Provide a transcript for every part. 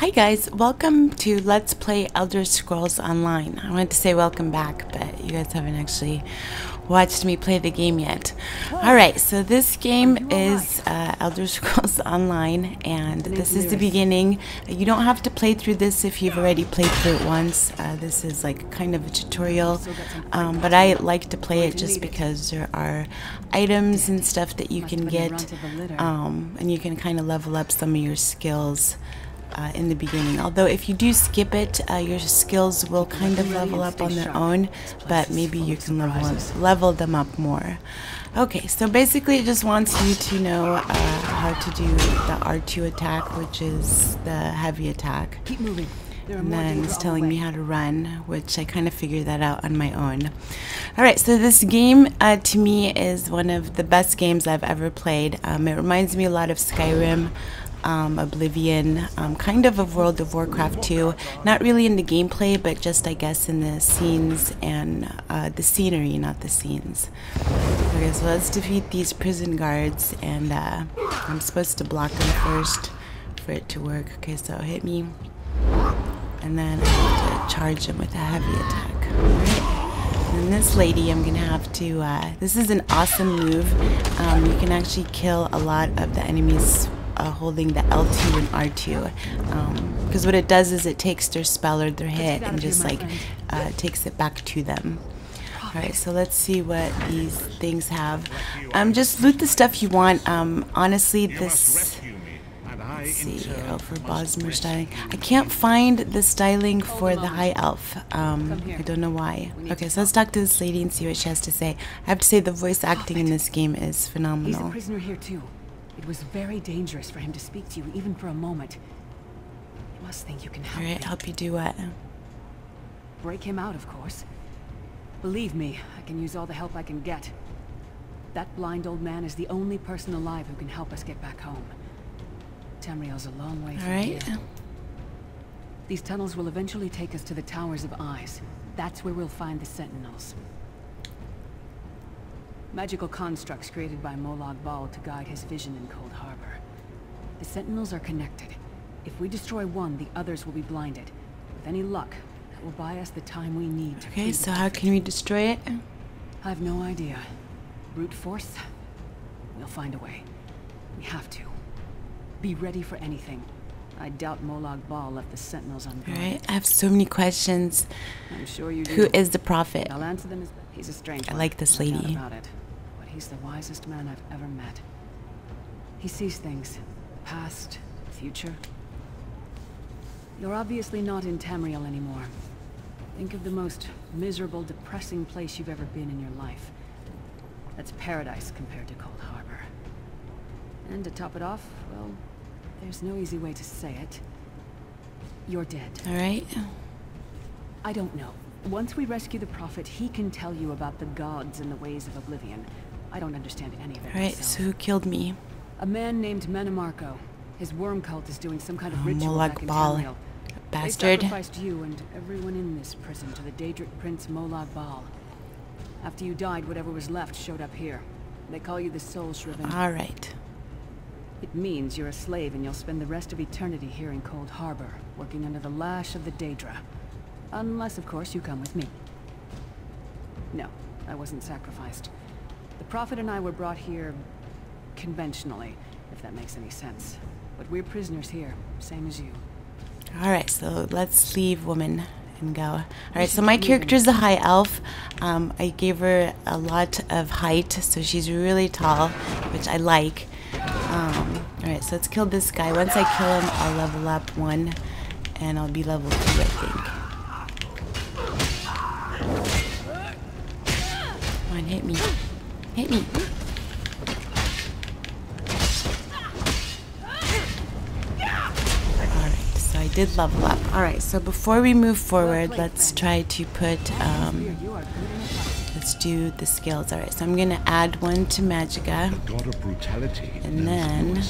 Hi guys, welcome to Let's Play Elder Scrolls Online. I wanted to say welcome back, but you guys haven't actually watched me play the game yet. Alright, so this game is Elder Scrolls Online, and this is the beginning. You don't have to play through this if you've already played through it once. This is like kind of a tutorial, but I like to play it just because there are items and stuff that you can get, and you can kind of level up some of your skills in the beginning. Although if you do skip it, your skills will kind of level up on their own, but maybe you can level them up more. Okay, so basically it just wants you to know how to do the R2 attack, which is the heavy attack. Keep moving. And then it's telling me how to run, which I kind of figured that out on my own. Alright, so this game to me is one of the best games I've ever played. It reminds me a lot of Skyrim, Oblivion, kind of World of Warcraft 2. Not really in the gameplay, but just I guess in the scenes and the scenery, not the scenes. Okay, so let's defeat these prison guards, and I'm supposed to block them first for it to work. Okay, so hit me, and then I have to charge them with a heavy attack. Alright. And this lady, I'm gonna have to, this is an awesome move. You can actually kill a lot of the enemies holding the L2 and R2, because what it does is it takes their spell or their hit and just like takes it back to them. Alright, so let's see what these things have. Just loot the stuff you want. Honestly, this, let's see, oh, for Bosmer styling, I can't find the styling for the high elf. I don't know why. Okay, so let's talk to this lady and see what she has to say. I have to say the voice acting in this game is phenomenal. He's a prisoner here too. It was very dangerous for him to speak to you, even for a moment. You must think you can help. Alright, help you do what? Break him out, of course. Believe me, I can use all the help I can get. That blind old man is the only person alive who can help us get back home. Tamriel's a long way from here. These tunnels will eventually take us to the Towers of Eyes. That's where we'll find the Sentinels. Magical constructs created by Molag Bal to guide his vision in Coldharbour. The Sentinels are connected. If we destroy one, the others will be blinded. With any luck, that will buy us the time we need to Okay, so how can we destroy it? I have no idea. Brute force? We'll find a way. We have to. Be ready for anything. I doubt Molag Bal left the Sentinels on guard. Alright, I have so many questions. I'm sure you do. Who is the prophet? I'll answer them as he's a stranger. I like this lady. About it. But he's the wisest man I've ever met. He sees things. Past, future. You're obviously not in Tamriel anymore. Think of the most miserable, depressing place you've ever been in your life. That's paradise compared to Coldharbour. And to top it off, well, there's no easy way to say it. You're dead. Alright. I don't know. Once we rescue the Prophet, he can tell you about the gods and the ways of Oblivion. I don't understand any of it. Alright, so who killed me? A man named Menemarco. His worm cult is doing some kind of ritual back in Tamriel. Bastard. They sacrificed you and everyone in this prison to the Daedric Prince Molag Bal. After you died, whatever was left showed up here. They call you the Soul Shriven. Alright. It means you're a slave and you'll spend the rest of eternity here in Coldharbour, working under the lash of the Daedra. Unless, of course, you come with me. No, I wasn't sacrificed. The Prophet and I were brought here conventionally, if that makes any sense. But we're prisoners here, same as you. Alright, so let's leave woman and go. Alright, so my character is a high elf. I gave her a lot of height, so she's really tall, which I like. Alright, so let's kill this guy. Once I kill him, I'll level up 1, and I'll be level 2, I think. Come on, hit me. Hit me. Alright, so I did level up. Alright, so before we move forward, let's try to put, let's do the skills. Alright, so I'm going to add 1 to Magicka. And then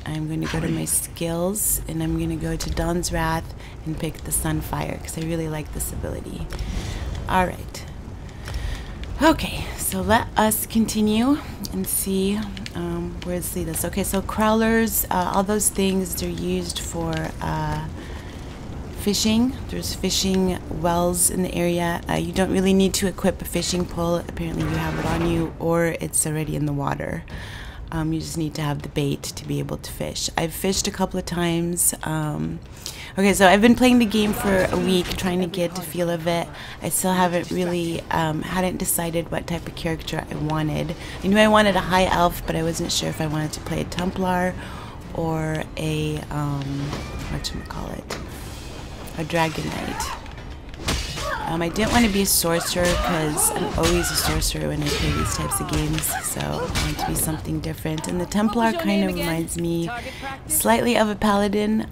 I'm going to go to my skills, and I'm going to go to Dawn's Wrath and pick the Sunfire, because I really like this ability. Alright. Okay, so let us continue and see where this leads us. Okay, so crawlers, all those things, they're used for fishing. There's fishing wells in the area. You don't really need to equip a fishing pole. Apparently you have it on you, or it's already in the water. You just need to have the bait to be able to fish. I've fished a couple of times. Okay, so I've been playing the game for a week, trying to get a feel of it. I still haven't really, hadn't decided what type of character I wanted. I knew I wanted a high elf, but I wasn't sure if I wanted to play a Templar or a, whatchamacallit, a Dragon Knight. I didn't want to be a sorcerer because I'm always a sorcerer when I play these types of games, so I wanted to be something different. And the Templar kind of reminds me slightly of a paladin,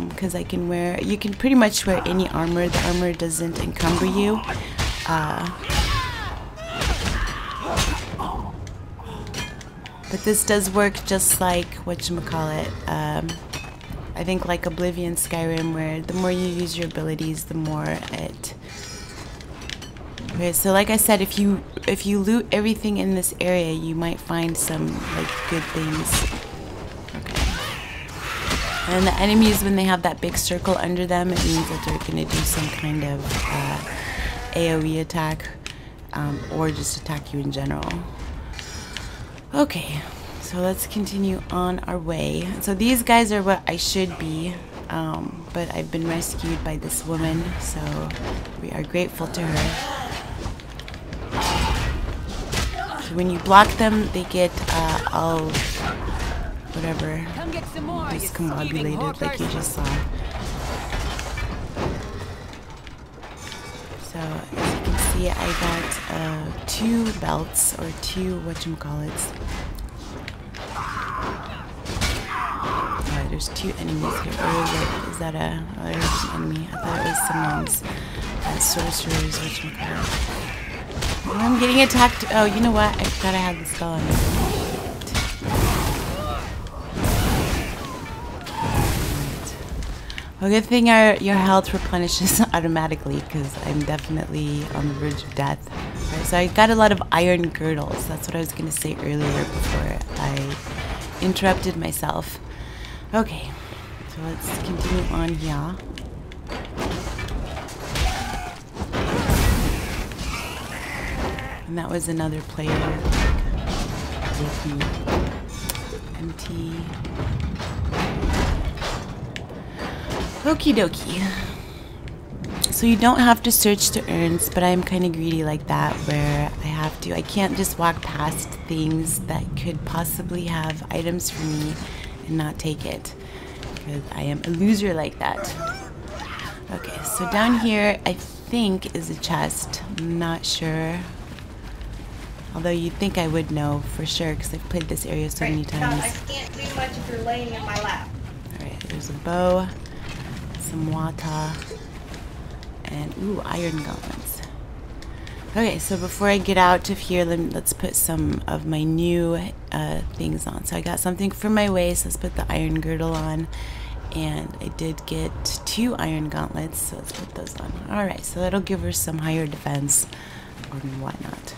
because I can wear, you can pretty much wear any armor. The armor doesn't encumber you. But this does work just like, whatchamacallit, I think like Oblivion Skyrim, where the more you use your abilities, the more it... Okay, so like I said, if you loot everything in this area, you might find some like good things. Okay. And the enemies, when they have that big circle under them, it means that they're going to do some kind of AoE attack, or just attack you in general. Okay, so let's continue on our way. So these guys are what I should be, but I've been rescued by this woman, so we are grateful to her. So when you block them, they get all whatever discombobulated, like you just saw. So as you can see, I got 2 belts, or 2 whatchamacallits. There's 2 enemies here. Or is that a... Oh, there's an enemy. I thought it was someone's sorcerers, whatchamacallit. Oh, I'm getting attacked. Oh, you know what? I forgot I had the spell on me. Well, good thing your health replenishes automatically, because I'm definitely on the verge of death. Right, so I got a lot of iron girdles. That's what I was going to say earlier before I interrupted myself. Okay, so let's continue on here. And that was another player with me. Empty. Okie dokie. So you don't have to search the urns, but I'm kind of greedy like that, where I can't just walk past things that could possibly have items for me and not take it, because I am a loser like that. Okay, so down here I think is a chest. I'm not sure. Although you'd think I would know for sure, because I've played this area so many times. I can't do much if you're laying in my lap. Alright, there's a bow, some water, and ooh, iron gauntlets. Okay, so before I get out of here, let's put some of my new things on. So I got something for my waist. Let's put the iron girdle on. And I did get 2 iron gauntlets, so let's put those on. Alright, so that'll give her some higher defense or whatnot.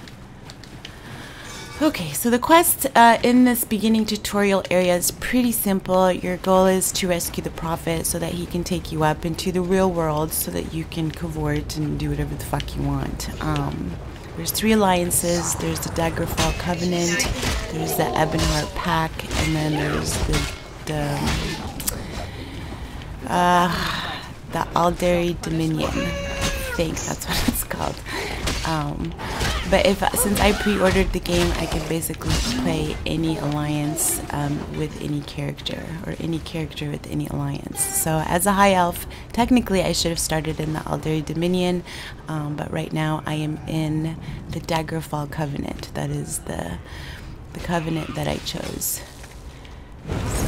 Okay, so the quest in this beginning tutorial area is pretty simple. Your goal is to rescue the prophet so that he can take you up into the real world so that you can cavort and do whatever the fuck you want. There's 3 alliances. There's the Daggerfall Covenant, there's the Ebonheart Pack, and then there's the Alderi Dominion. I think that's what it's called. But since I pre-ordered the game, I could basically play any alliance with any character, or any character with any alliance. So as a high elf, technically I should have started in the Alderi Dominion, but right now I am in the Daggerfall Covenant. That is the covenant that I chose. So,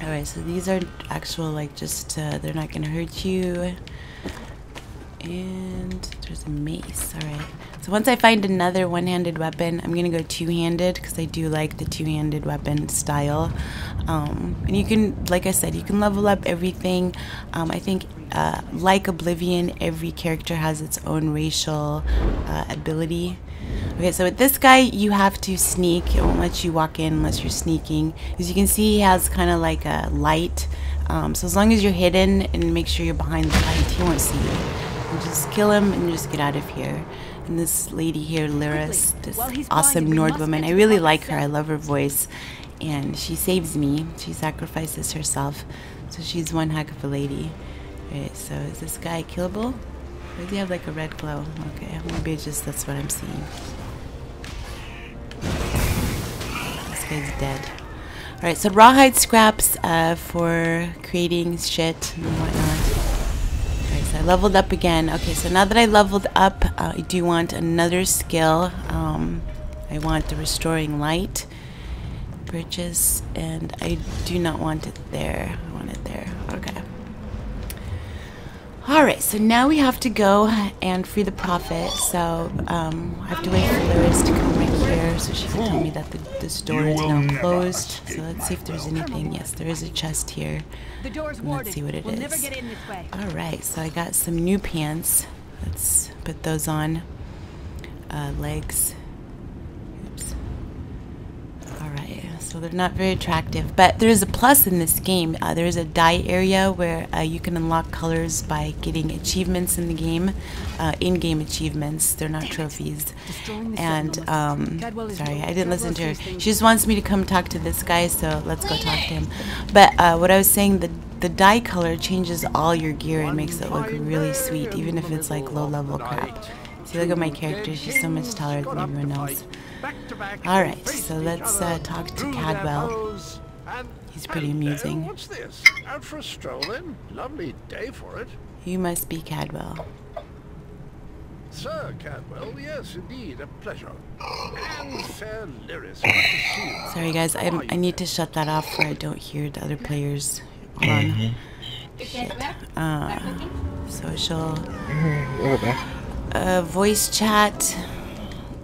alright, so these are actual, like, just, they're not gonna hurt you. And there's a mace. Alright, so once I find another one-handed weapon, I'm gonna go two-handed, because I do like the two-handed weapon style. And you can, like I said, you can level up everything. I think like Oblivion, every character has its own racial ability. Okay, so with this guy, you have to sneak. It won't let you walk in unless you're sneaking. As you can see, he has kind of like a light So as long as you're hidden and make sure you're behind the light, he won't see you. And just kill him and just get out of here. And this lady here, Lyris, this awesome Nord woman, I really like her. I love her voice. And she saves me. She sacrifices herself. So she's one heck of a lady. Alright, so is this guy killable? Or does he have like a red glow? Okay, maybe it's just that's what I'm seeing. This guy's dead. Alright, so rawhide scraps for creating shit and whatnot. Alright, so I leveled up again. Okay, so now that I leveled up, I do want another skill. I want the restoring light. Purchase, and I do not want it there. I want it there. Okay. Alright, so now we have to go and free the prophet. So I have to wait for Lyris to come right here so she can tell me that this door is now closed. So let's see if there's anything. Yes, there is a chest here. Let's see what it is. Alright, so I got some new pants. Let's put those on. Legs. Oops. Alright, so they're not very attractive, but there's a plus in this game. There's a dye area where you can unlock colors by getting achievements in the game, in-game achievements. They're not trophies. And, sorry, I didn't listen to her. She just wants me to come talk to this guy, so let's go talk to him. But what I was saying, the dye color changes all your gear and makes it look really sweet, even if it's like low-level crap. See, look at my character. She's so much taller than everyone else. Alright, so let's talk to Cadwell. He's pretty amusing. What's this? Out for a stroll then? Lovely day for it. You must be Cadwell. Sir Cadwell, yes indeed, a pleasure. And fair Lyris, good to see you. Sorry guys, I need to shut that off where I don't hear the other players. Hold on. Shit. Social. Voice chat.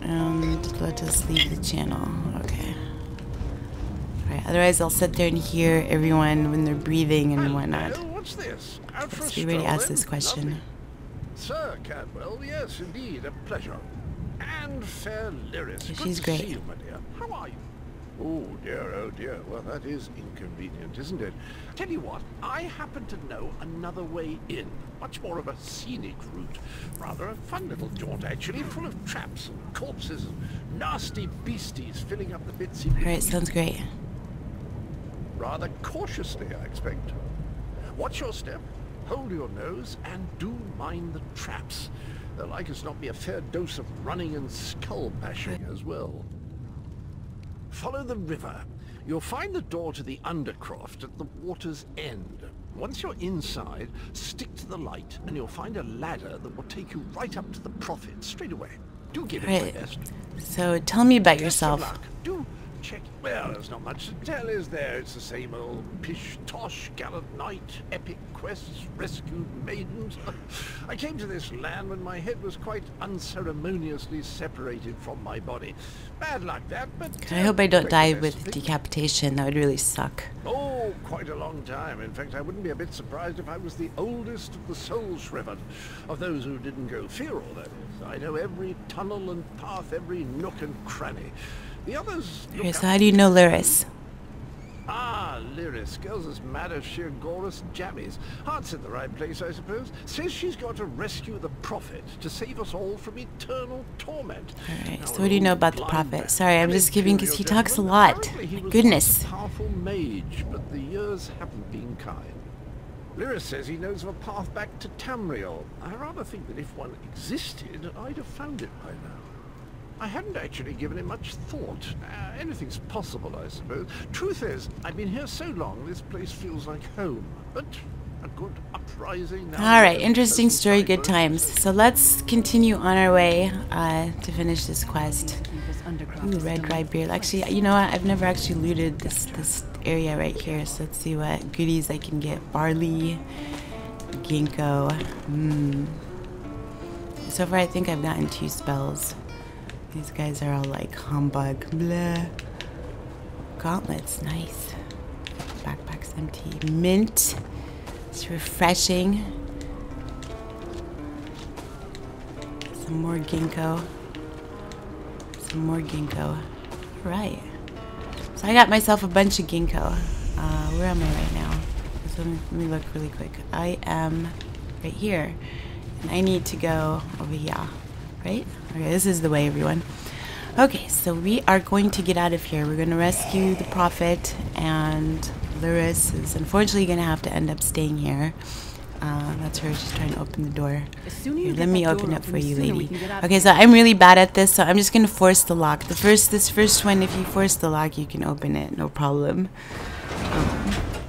And let us leave the channel. Okay. Alright, otherwise I'll sit there and hear everyone when they're breathing and whatnot. What's this? Out for a So we already stroll, asked this then? question. Lovely. Sir Cadwell, yes indeed, a pleasure. And fair Lyris, good She's to great. see you, my dear. How are you? Oh dear, well that is inconvenient, isn't it? Tell you what, I happen to know another way in. Much more of a scenic route. Rather a fun little jaunt actually, full of traps and corpses and nasty beasties filling up the bits in Alright, sounds great. Rather cautiously, I expect. Watch your step, hold your nose, and do mind the traps. There'll like as not be a fair dose of running and skull bashing as well. Follow the river. You'll find the door to the Undercroft at the water's end. Once you're inside, stick to the light and you'll find a ladder that will take you right up to the prophet straight away. Do give it your best. So tell me about Best of yourself. luck. Do check. Well, there's not much to tell, is there? It's the same old pish-tosh, gallant knight, epic quests, rescued maidens. I came to this land when my head was quite unceremoniously separated from my body. Bad luck that, but... I hope I don't die best with thing. decapitation. That would really suck. Oh, quite a long time. In fact, I wouldn't be a bit surprised if I was the oldest of the soul-shriven. Of those who didn't go feral, that is. I know every tunnel and path, every nook and cranny. The others... Okay, so how do you know Lyris? Ah, Lyris. Girl's as mad as sheer Gorus jammies. Heart's in the right place, I suppose. Says she's got to rescue the prophet to save us all from eternal torment. Alright, so what do you know about the prophet? Sorry, I'm just giving because he talks a lot. Goodness. A powerful mage, but the years haven't been kind. Lyris says he knows of a path back to Tamriel. I rather think that if one existed, I'd have found it by now. I hadn't actually given it much thought. Anything's possible, I suppose. Truth is, I've been here so long, this place feels like home. But a good uprising now. Alright, interesting story, good times. So let's continue on our way to finish this quest. Ooh, red dry beard. Actually, you know what? I've never actually looted this area right here. So let's see what goodies I can get. Barley, ginkgo. So far, I think I've gotten 2 spells. These guys are all like humbug. Blah. Gauntlets, nice. Backpack's empty. Mint. It's refreshing. Some more ginkgo. Some more ginkgo. Right. So I got myself a bunch of ginkgo. Where am I right now? so let me look really quick. I am right here, and I need to go over here, right? Okay, this is the way, everyone. Okay, so we are going to get out of here. We're going to rescue the Prophet, and Lyris is unfortunately going to have to end up staying here. That's her. She's trying to open the door. Here, let me open it for you, lady. Okay, so I'm really bad at this, so I'm just going to force the lock. This first one, if you force the lock, you can open it, no problem.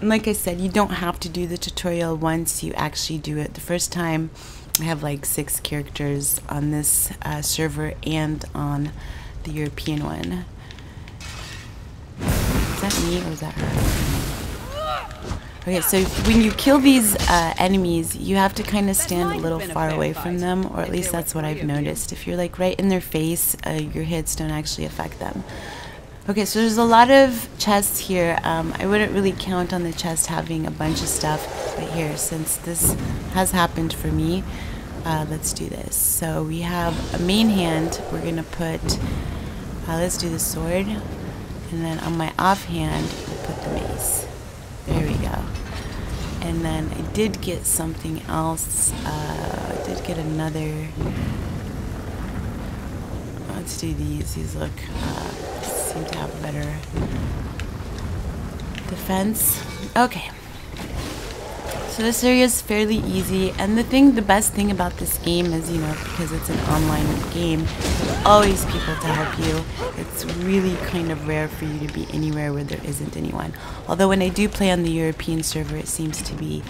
And like I said, you don't have to do the tutorial once you actually do it. The first time, I have like 6 characters on this server and on the European one. Is that me or is that her? Okay, so when you kill these enemies, you have to kind of stand a little far away from them, or at least that's what I've noticed. If you're like right in their face, your hits don't actually affect them. Okay, so there's a lot of chests here. I wouldn't really count on the chest having a bunch of stuff, but here, since this has happened for me, let's do this. So we have a main hand. We're gonna put, let's do the sword, and then on my offhand, we'll put the mace. There we go. And then I did get something else. I did get another. Let's do these. These look seem to have better defense. Okay. So this area is fairly easy, and the best thing about this game is, you know, because it's an online game, there's always people to help you. It's really kind of rare for you to be anywhere where there isn't anyone. Although when I do play on the European server, it seems to be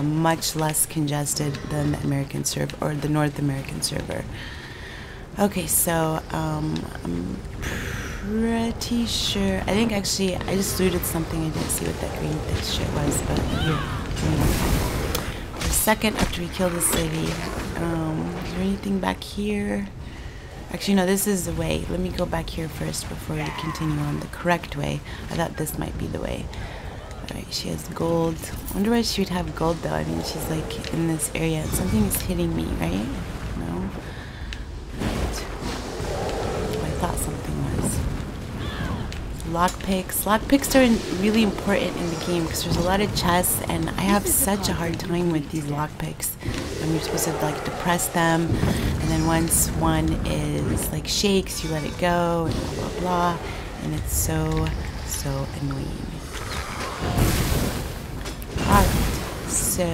much less congested than the American server or the North American server. Okay, so I'm pretty sure. I think actually I just looted something. I didn't see what that green shit was, but here. For a second after we kill this lady, is there anything back here? Actually, no, this is the way. Let me go back here first before we continue on the correct way. I thought this might be the way. Alright, she has gold. I wonder why she would have gold though. I mean, she's like in this area. Something is hitting me, right? No? Right. I thought something was. Lockpicks. Lockpicks are really important in the game because there's a lot of chests, and I have such a hard time with these lockpicks. And you're supposed to like depress them, and then once one is like shakes, you let it go, and blah blah blah, and it's so annoying. Alright, so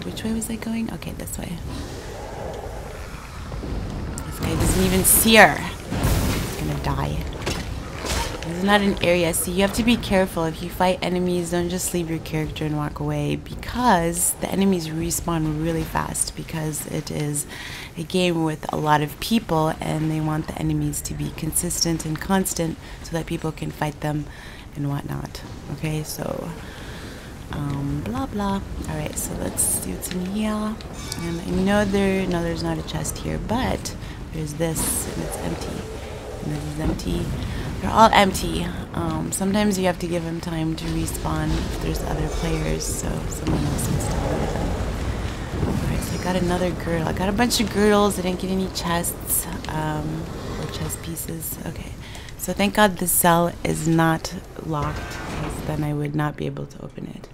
which way was I going? Okay, this way. This guy doesn't even see her. He's gonna die. It's not an area, so you have to be careful. If you fight enemies, don't just leave your character and walk away, because the enemies respawn really fast, because it is a game with a lot of people and they want the enemies to be consistent and constant so that people can fight them and whatnot. Okay, so blah blah. Alright, so let's see what's in here. And I know there's not a chest here, but there's this, and it's empty. And this is empty. They're all empty. Sometimes you have to give them time to respawn if there's other players, so someone else can still with them. Alright, so I got another girdle. I got a bunch of girdles. I didn't get any chests or chest pieces. Okay, so thank God this cell is not locked, because then I would not be able to open it.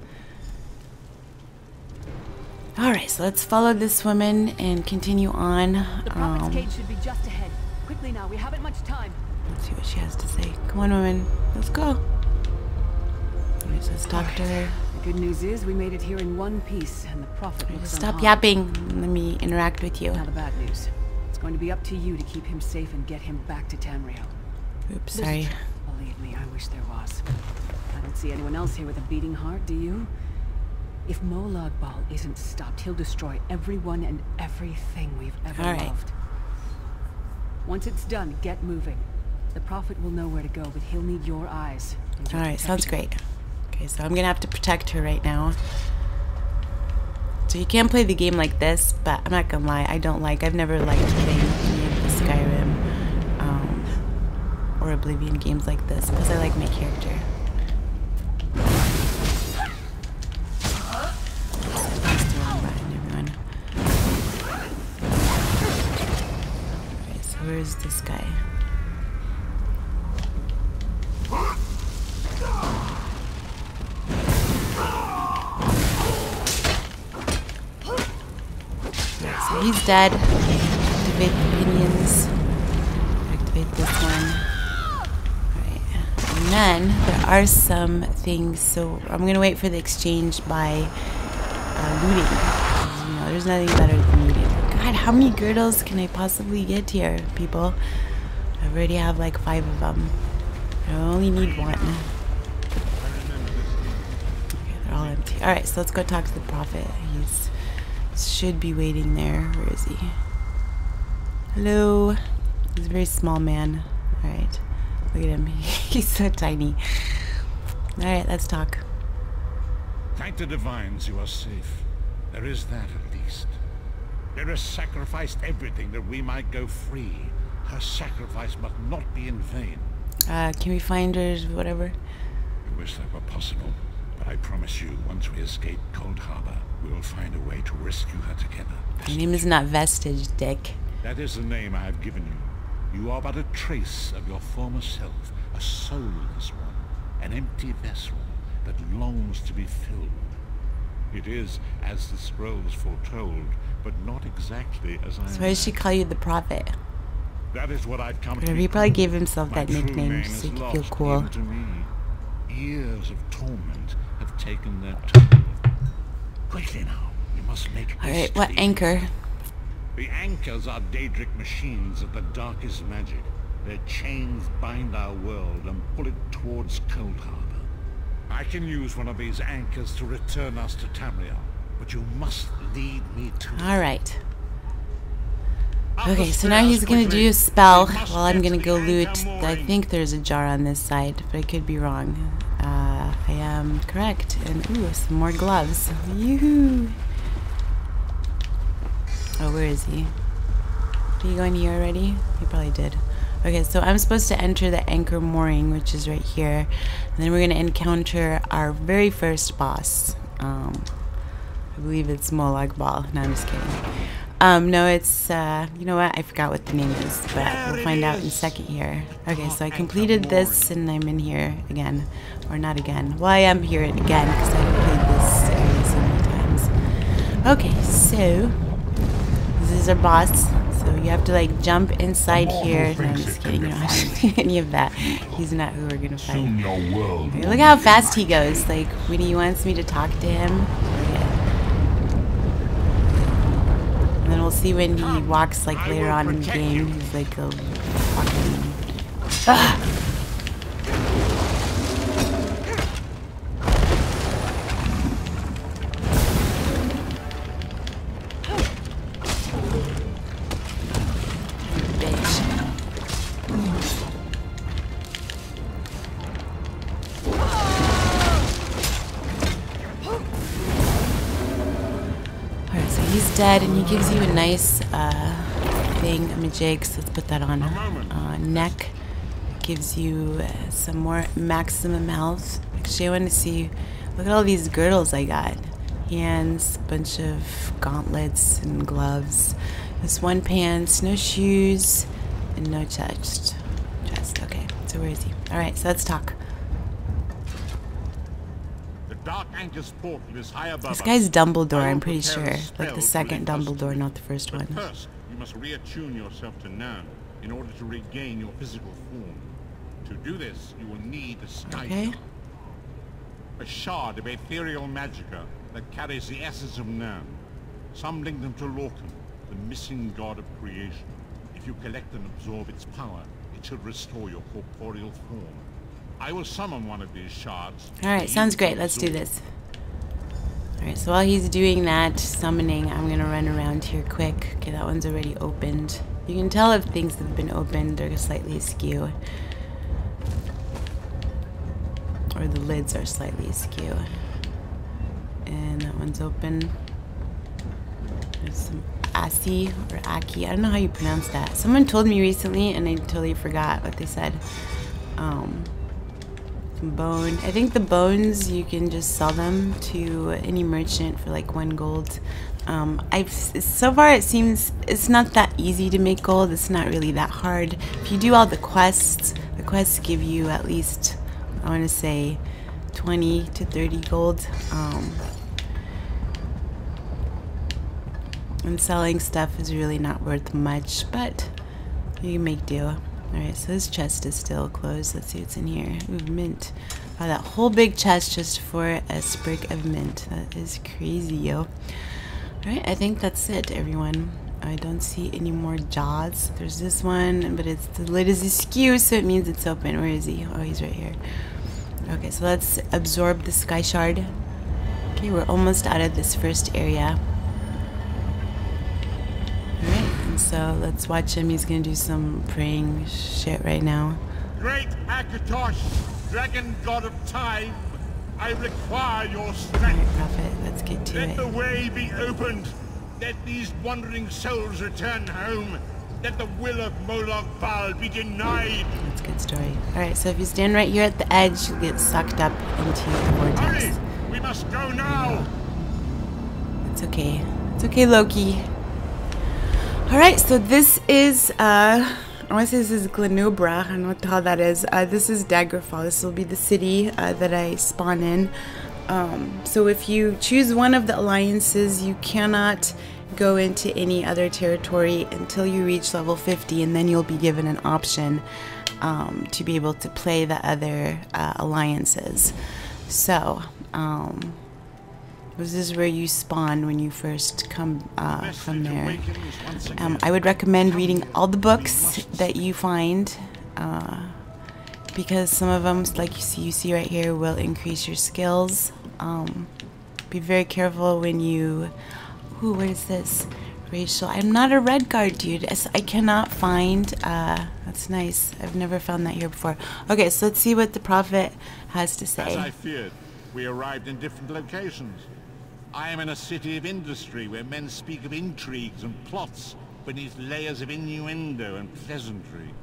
Alright, so let's follow this woman and continue on. The Prophet's cage should be just ahead. Quickly now, we haven't much time. Let's see what she has to say. Come on, woman. Let's go. Alright, so let's talk to her. The good news is we made it here in one piece, and the Prophet looks Stop unharmed. yapping. Let me interact with you. Now the bad news. It's going to be up to you to keep him safe and get him back to Tamriel. Oops, sorry. Believe me, I wish there was. I don't see anyone else here with a beating heart, do you? If Molag Bal isn't stopped, he'll destroy everyone and everything we've ever loved. Once it's done, get moving. The Prophet will know where to go, but he'll need your eyes. Alright, sounds great. Okay, so I'm gonna have to protect her right now. So you can play the game like this, but I'm not gonna lie, I've never liked playing any of the Skyrim or Oblivion games like this, because I like my character. Alright, so where's this guy? so he's dead. Activate the minions. Activate this one. Alright. And then there are some things, so I'm gonna wait for the exchange by looting. You know, there's nothing better than looting. God, how many girdles can I possibly get here, people? I already have like 5 of them. I only need 1. Okay, they're all empty. Alright, so let's go talk to the prophet. He's should be waiting there. Where is he? Hello. He's a very small man. Alright. Look at him. He's so tiny. Alright, let's talk. Thank the divines you are safe. There is that at least. Lyris sacrificed everything that we might go free. Her sacrifice must not be in vain. Can we find her, whatever? I wish that were possible, but I promise you, once we escape Coldharbour, we will find a way to rescue her together. Her name is not Vestige, Dick. That is the name I have given you. You are but a trace of your former self, a soulless one, an empty vessel that longs to be filled. It is as the scrolls foretold, but not exactly as I So why does she call you the prophet? That is what I've come to. He probably gave himself My that true nickname name just so is he could feel lost cool. even to me. Years of torment have taken their toll. Quickly now, we must make haste. Alright, what anchor? The anchors are Daedric machines of the darkest magic. Their chains bind our world and pull it towards Coldharbour. I can use one of these anchors to return us to Tamriel, but you must lead me to it. Alright. Okay, so now he's gonna do a spell while I'm gonna go loot. I think there's a jar on this side, but I could be wrong. I am correct. And ooh, some more gloves. Yoo-hoo! Oh, where is he? Did he go in here already? He probably did. Okay, so I'm supposed to enter the anchor mooring, which is right here. And then we're gonna encounter our very first boss. I believe it's Molag Bal. No, I'm just kidding. No, it's, you know what? I forgot what the name is, but we'll find out in a second here. Okay, so I completed this, and I'm in here again. Or not again. Well, I am here again, because I've played this area so many times. Okay, so this is our boss. So you have to, like, jump inside here. No, I'm just kidding. You don't have to do any of that. He's not who we're gonna fight. Okay, look how fast he goes. Like, when he wants me to talk to him. And then we'll see when he walks, like, later on in the game. He's like a fucking... Ah! Bitch. Alright, so he's dead, and he gives you a nice thing, jigs. Let's put that on neck. Gives you some more maximum health. Actually, I want to see. Look at all these girdles I got. Hands, bunch of gauntlets and gloves. This one pants, no shoes, and no chest. Okay, so where is he? Alright, so let's talk. Dark Anchor's portal is high above This guy's Dumbledore, I I'm will pretty prepare sure. a spell Like the to second lead us to Dumbledore, it. not the first But one. first, you must reattune yourself to Nern in order to regain your physical form. To do this, you will need a sky Okay. shard. A shard of ethereal magicka that carries the essence of Nern. Some link them to Lorcan, the missing god of creation. If you collect and absorb its power, it should restore your corporeal form. I will summon one of these shards. Alright, sounds great. Let's do this. Alright, so while he's doing that, summoning, I'm gonna run around here quick. Okay, that one's already opened. You can tell if things have been opened, they're slightly askew. Or the lids are slightly askew. And that one's open. There's some Asi or Aki. I don't know how you pronounce that. Someone told me recently and I totally forgot what they said. Some bone. I think the bones you can just sell them to any merchant for like 1 gold. So far it seems it's not that easy to make gold. It's not really that hard. If you do all the quests give you at least, I want to say 20 to 30 gold. And selling stuff is really not worth much, but you can make do. Alright, so this chest is still closed. Let's see what's in here. Ooh, mint. Wow, that whole big chest just for a sprig of mint. That is crazy, yo. Alright, I think that's it, everyone. I don't see any more jaws. There's this one, but it's the lid is askew, so it means it's open. Where is he? Oh, he's right here. Okay, so let's absorb the sky shard. Okay, we're almost out of this first area. Alright, and so let's watch him. He's gonna do some praying shit right now. Great Akatosh, dragon god of time, I require your strength. Alright, Prophet, let's get to Let it. the way be opened. Let these wandering souls return home. Let the will of Moloch Baal be denied. That's a good story. Alright, so if you stand right here at the edge, you'll get sucked up into the vortex. Hurry! We must go now. It's okay. It's okay, Loki. Alright, so this is, I want to say this is Glenubra. I don't know what the hell that is. This is Daggerfall. This will be the city that I spawn in. So if you choose one of the alliances, you cannot go into any other territory until you reach level 50, and then you'll be given an option to be able to play the other alliances. So, this is where you spawn when you first come from there. I would recommend reading all the books that you find, because some of them, like you see right here, will increase your skills. Be very careful when you... Ooh, what is this? Racial. I'm not a red guard, dude. I cannot find... that's nice. I've never found that here before. Okay, so let's see what the Prophet has to say. As I feared, we arrived in different locations. I am in a city of industry where men speak of intrigues and plots beneath layers of innuendo and pleasantry.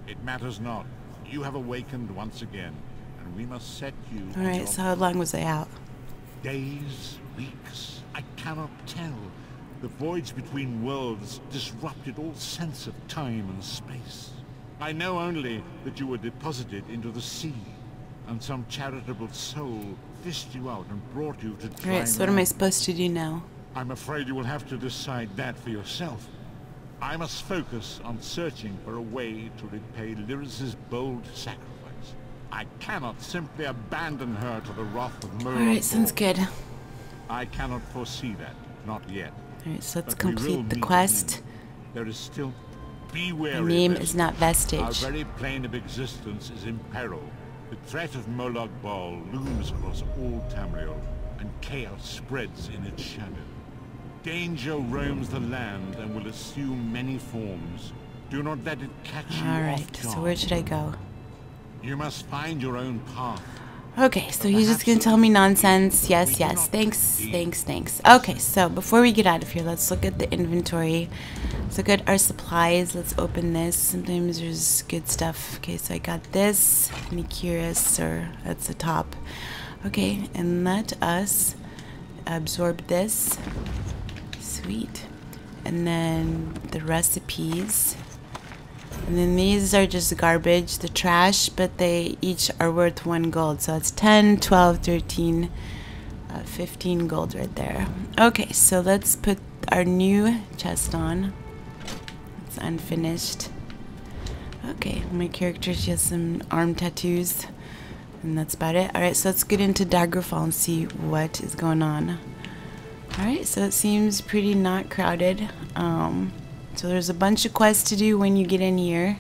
It matters not. You have awakened once again, and we must set you... Alright, so how long was I out? Days, weeks, I cannot tell. The voids between worlds disrupted all sense of time and space. I know only that you were deposited into the sea, and some charitable soul fished you out and brought you to dry Alright, so what am I supposed to do now? I'm afraid you will have to decide that for yourself. I must focus on searching for a way to repay Lyris' bold sacrifice. I cannot simply abandon her to the wrath of Moloch. Alright, sounds good. I cannot foresee that, not yet. Alright, so let's But we will complete the meet quest. again. There is still... Be wary. My name Vestige. is not Vestige. Our very plane of existence is in peril. The threat of Moloch Baal looms across all Tamriel, and chaos spreads in its shadow. Danger roams the land and will assume many forms. Do not let it catch you Alright, off so guard. where should I go? You must find your own path. Okay, so he's just gonna tell me nonsense. Yes, yes. Thanks. Okay, so before we get out of here, let's look at the inventory. Let's look at our supplies. Let's open this. Sometimes there's good stuff. Okay, so I got this. Nikiris, or that's the top. Okay, and let us absorb this. Sweet. And then the recipes. And then these are just garbage, the trash, but they each are worth 1 gold. So it's 10, 12, 13, 15 gold right there. Okay, so let's put our new chest on. It's unfinished. Okay, my character, she has some arm tattoos. And that's about it. Alright, so let's get into Daggerfall and see what is going on. Alright, so it seems pretty not crowded. So there's a bunch of quests to do when you get in here,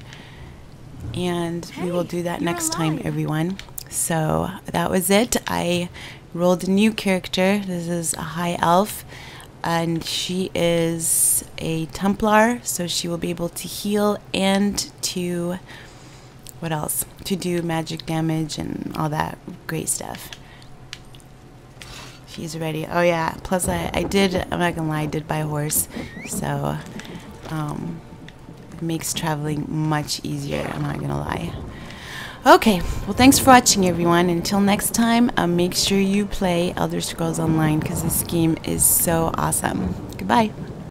and we will do that next time, everyone. So that was it. I rolled a new character. This is a high elf, and she is a Templar, so she will be able to heal and to, what else? To do magic damage and all that great stuff. She's ready. Oh yeah, plus I did, I'm not gonna lie, I did buy a horse, so it makes traveling much easier, I'm not gonna lie. Okay, well thanks for watching, everyone. Until next time, make sure you play Elder Scrolls Online, because this game is so awesome. Goodbye.